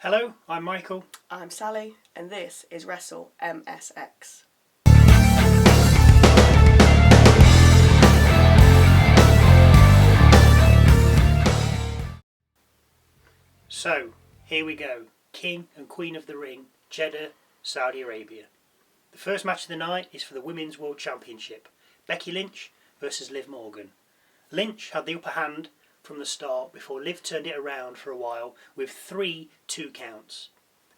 Hello, I'm Michael. I'm Sally, and this is Wrestle MSX. So, here we go. King and Queen of the Ring, Jeddah, Saudi Arabia. The first match of the night is for the Women's World Championship. Becky Lynch versus Liv Morgan. Lynch had the upper hand from the start before Liv turned it around for a while with 3 2 counts.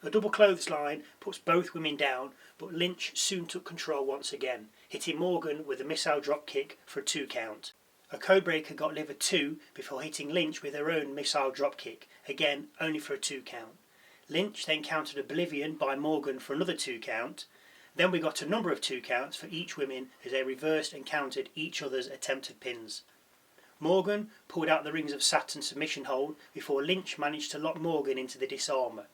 A double clothesline puts both women down, but Lynch soon took control once again, hitting Morgan with a missile drop kick for a 2 count. A codebreaker got Liv a 2 before hitting Lynch with her own missile drop kick, again only for a 2 count. Lynch then countered Oblivion by Morgan for another 2 count. Then we got a number of 2 counts for each women as they reversed and countered each other's attempted pins. Morgan pulled out the Rings of Saturn submission hold before Lynch managed to lock Morgan into the disarmer.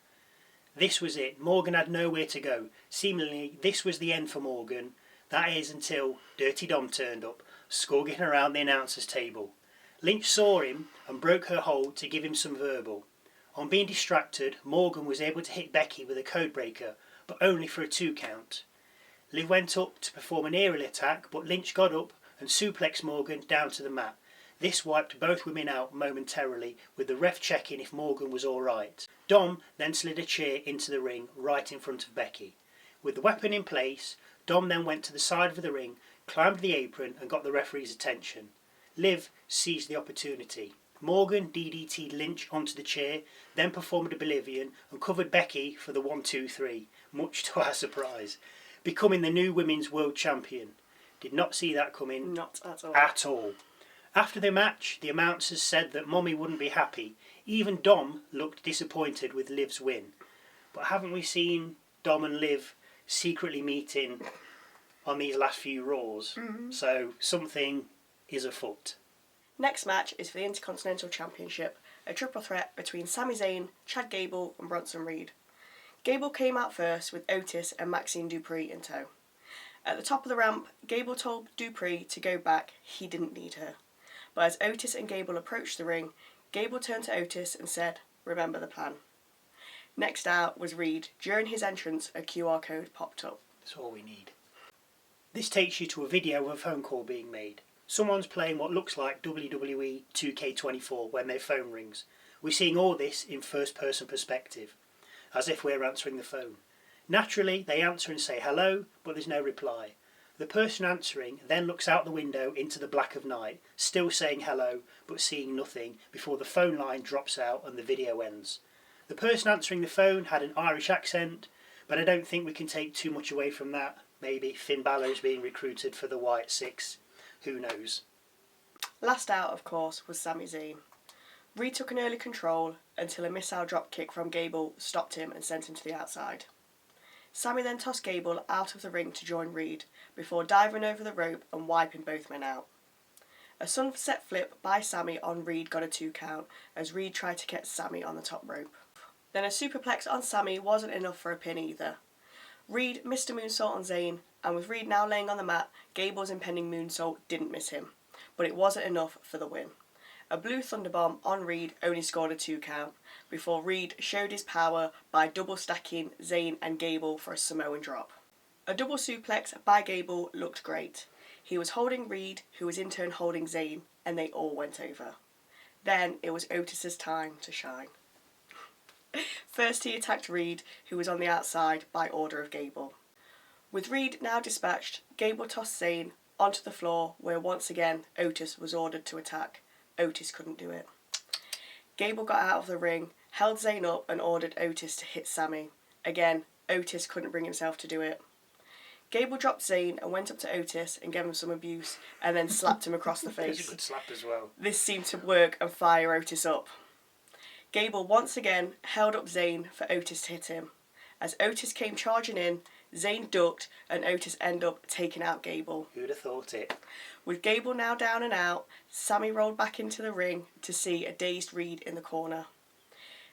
This was it. Morgan had nowhere to go. Seemingly, this was the end for Morgan. That is until Dirty Dom turned up, skulking around the announcer's table. Lynch saw him and broke her hold to give him some verbal. On being distracted, Morgan was able to hit Becky with a codebreaker, but only for a 2 count. Liv went up to perform an aerial attack, but Lynch got up and suplexed Morgan down to the mat. This wiped both women out momentarily, with the ref checking if Morgan was alright. Dom then slid a chair into the ring right in front of Becky. With the weapon in place, Dom then went to the side of the ring, climbed the apron and got the referee's attention. Liv seized the opportunity. Morgan DDT'd Lynch onto the chair, then performed Oblivion and covered Becky for the 1-2-3, much to our surprise, becoming the new Women's World Champion. Did not see that coming. Not at all. At all. After the match, the announcers said that Mommy wouldn't be happy. Even Dom looked disappointed with Liv's win. But haven't we seen Dom and Liv secretly meeting on these last few Raws? So something is afoot. Next match is for the Intercontinental Championship, a triple threat between Sami Zayn, Chad Gable and Bronson Reed. Gable came out first with Otis and Maxine Dupree in tow. At the top of the ramp, Gable told Dupree to go back, he didn't need her. But as Otis and Gable approached the ring, Gable turned to Otis and said, "Remember the plan." Next out was Reed. During his entrance, a QR code popped up. That's all we need. This takes you to a video of a phone call being made. Someone's playing what looks like WWE 2K24 when their phone rings. We're seeing all this in first person perspective, as if we're answering the phone. Naturally, they answer and say hello, but there's no reply. The person answering then looks out the window into the black of night, still saying hello, but seeing nothing, before the phone line drops out and the video ends. The person answering the phone had an Irish accent, but I don't think we can take too much away from that. Maybe Finn Balor's being recruited for the Wyatt 6. Who knows? Last out, of course, was Sami Zayn. Reed took an early control until a missile drop kick from Gable stopped him and sent him to the outside. Sami then tossed Gable out of the ring to join Reed, before diving over the rope and wiping both men out. A sunset flip by Sami on Reed got a 2 count, as Reed tried to get Sami on the top rope. Then a superplex on Sami wasn't enough for a pin either. Reed missed a moonsault on Zayn, and with Reed now laying on the mat, Gable's impending moonsault didn't miss him, but it wasn't enough for the win. A blue thunderbomb on Reed only scored a 2 count, before Reed showed his power by double stacking Zayn and Gable for a Samoan drop. A double suplex by Gable looked great. He was holding Reed, who was in turn holding Zayn, and they all went over. Then it was Otis's time to shine. First he attacked Reed, who was on the outside, by order of Gable. With Reed now dispatched, Gable tossed Zayn onto the floor, where once again Otis was ordered to attack. Otis couldn't do it. Gable got out of the ring, held Zayn up and ordered Otis to hit Sami. Again, Otis couldn't bring himself to do it. Gable dropped Zayn and went up to Otis and gave him some abuse, and then slapped him across the face. It's a good slap as well. This seemed to work and fire Otis up. Gable once again held up Zayn for Otis to hit him. As Otis came charging in, Zayn ducked and Otis ended up taking out Gable. Who'd have thought it? With Gable now down and out, Sami rolled back into the ring to see a dazed Reed in the corner.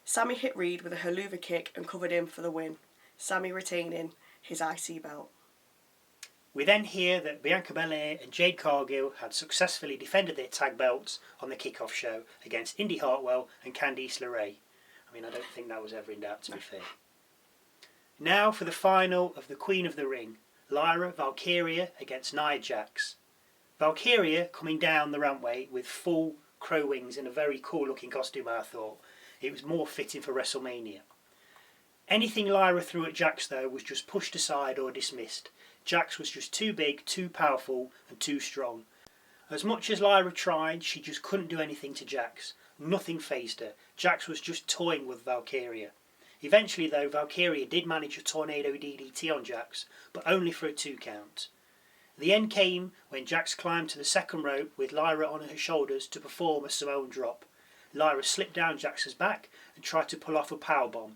Sami hit Reed with a haluva kick and covered him for the win, Sami retaining his IC belt. We then hear that Bianca Belair and Jade Cargill had successfully defended their tag belts on the kickoff show against Indy Hartwell and Candice LeRae. mean, I don't think that was ever in doubt, to be fair. Now for the final of the Queen of the Ring, Lyra Valkyria against Nia Jax. Valkyria coming down the rampway with full crow wings in a very cool looking costume, I thought. It was more fitting for WrestleMania. Anything Lyra threw at Jax though was just pushed aside or dismissed. Jax was just too big, too powerful and too strong. As much as Lyra tried, she just couldn't do anything to Jax. Nothing fazed her. Jax was just toying with Valkyria. Eventually though, Valkyria did manage a tornado DDT on Jax, but only for a 2 count. The end came when Jax climbed to the second rope with Lyra on her shoulders to perform a Samoan drop. Lyra slipped down Jax's back and tried to pull off a powerbomb.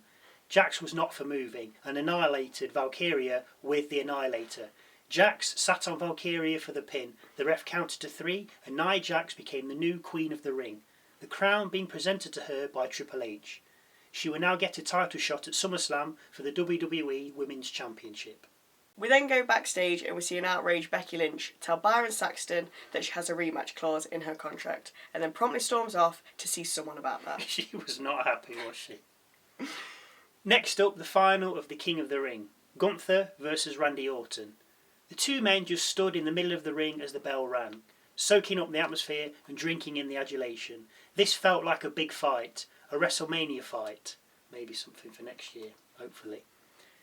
Jax was not for moving and annihilated Valkyria with the Annihilator. Jax sat on Valkyria for the pin. The ref counted to 3 and Nia Jax became the new Queen of the Ring, the crown being presented to her by Triple H. She will now get a title shot at SummerSlam for the WWE Women's Championship. We then go backstage and we see an outraged Becky Lynch tell Byron Saxton that she has a rematch clause in her contract and then promptly storms off to see someone about that. She was not happy, was she? Next up, the final of the King of the Ring, Gunther versus Randy Orton. The two men just stood in the middle of the ring as the bell rang, soaking up the atmosphere and drinking in the adulation. This felt like a big fight, a WrestleMania fight. Maybe something for next year, hopefully.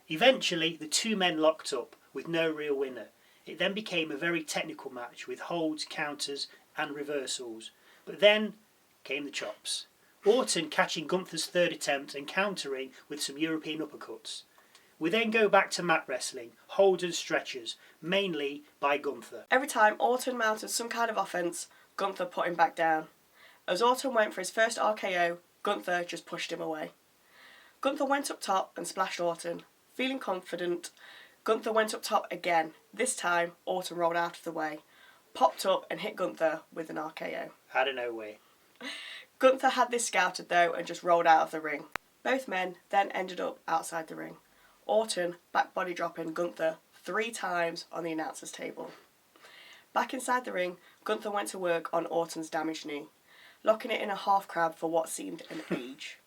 Eventually, the two men locked up, with no real winner. It then became a very technical match, with holds, counters and reversals. But then came the chops. Orton catching Gunther's third attempt and countering with some European uppercuts. We then go back to mat wrestling, holds and stretchers, mainly by Gunther. Every time Orton mounted some kind of offence, Gunther put him back down. As Orton went for his first RKO, Gunther just pushed him away. Gunther went up top and splashed Orton. Feeling confident, Gunther went up top again. This time, Orton rolled out of the way, popped up and hit Gunther with an RKO. Out of nowhere. Gunther had this scouted though and just rolled out of the ring. Both men then ended up outside the ring. Orton back body dropping Gunther 3 times on the announcer's table. Back inside the ring, Gunther went to work on Orton's damaged knee, locking it in a half crab for what seemed an age.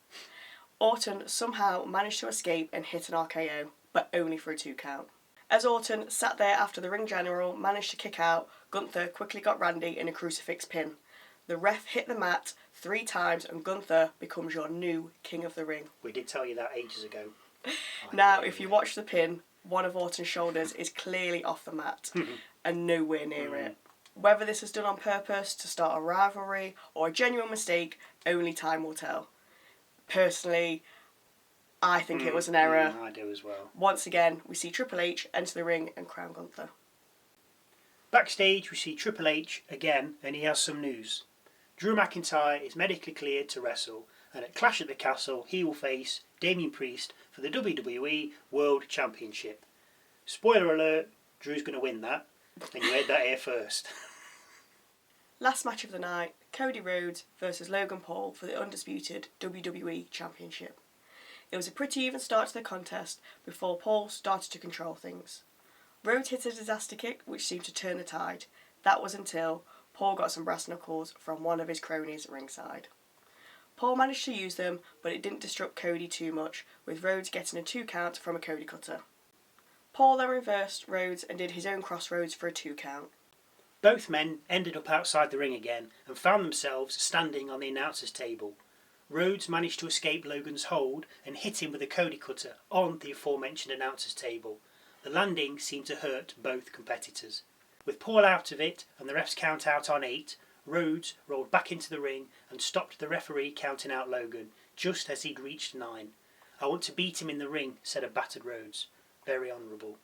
Orton somehow managed to escape and hit an RKO, but only for a 2 count. As Orton sat there after the ring general managed to kick out, Gunther quickly got Randy in a crucifix pin. The ref hit the mat 3 times and Gunther becomes your new King of the Ring. We did tell you that ages ago. Now, if you watch the pin, one of Orton's shoulders is clearly off the mat and nowhere near it. Whether this is done on purpose to start a rivalry or a genuine mistake, only time will tell. Personally, I think it was an error. I do as well. Once again, we see Triple H enter the ring and crown Gunther. Backstage, we see Triple H again, and he has some news. Drew McIntyre is medically cleared to wrestle, and at Clash at the Castle, he will face Damian Priest for the WWE World Championship. Spoiler alert, Drew's going to win that, and you heard that here first. Last match of the night, Cody Rhodes versus Logan Paul for the Undisputed WWE Championship. It was a pretty even start to the contest before Paul started to control things. Rhodes hit a disaster kick which seemed to turn the tide. That was until Paul got some brass knuckles from one of his cronies ringside. Paul managed to use them, but it didn't disrupt Cody too much, with Rhodes getting a 2 count from a Cody cutter. Paul then reversed Rhodes and did his own crossroads for a 2 count. Both men ended up outside the ring again and found themselves standing on the announcer's table. Rhodes managed to escape Logan's hold and hit him with a Cody cutter on the aforementioned announcer's table. The landing seemed to hurt both competitors. With Paul out of it and the refs count out on 8, Rhodes rolled back into the ring and stopped the referee counting out Logan just as he'd reached 9. "I want to beat him in the ring," said a battered Rhodes. Very honourable.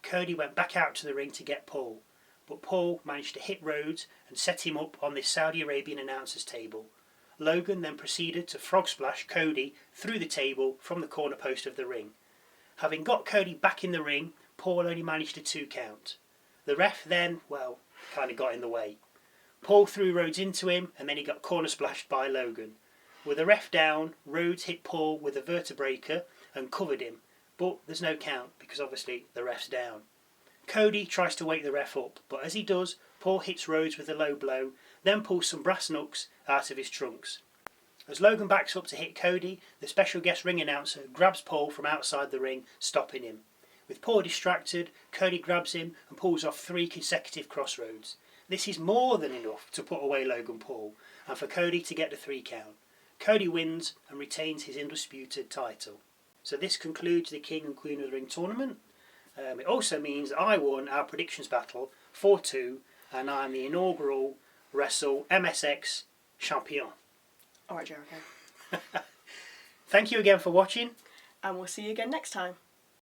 Cody went back out to the ring to get Paul, but Paul managed to hit Rhodes and set him up on this Saudi Arabian announcer's table. Logan then proceeded to frog splash Cody through the table from the corner post of the ring. Having got Cody back in the ring, Paul only managed a 2 count. The ref then, kind of got in the way. Paul threw Rhodes into him and then he got corner splashed by Logan. With the ref down, Rhodes hit Paul with a vertebraker and covered him, but there's no count because obviously the ref's down. Cody tries to wake the ref up, but as he does, Paul hits Rhodes with a low blow, then pulls some brass knucks out of his trunks. As Logan backs up to hit Cody, the special guest ring announcer grabs Paul from outside the ring, stopping him. With Paul distracted, Cody grabs him and pulls off 3 consecutive crossroads. This is more than enough to put away Logan Paul and for Cody to get the 3 count. Cody wins and retains his undisputed title. So this concludes the King and Queen of the Ring tournament. It also means that I won our predictions battle 4-2 and I'm the inaugural Wrestle MSX champion. Alright, Jericho. Thank you again for watching. And we'll see you again next time.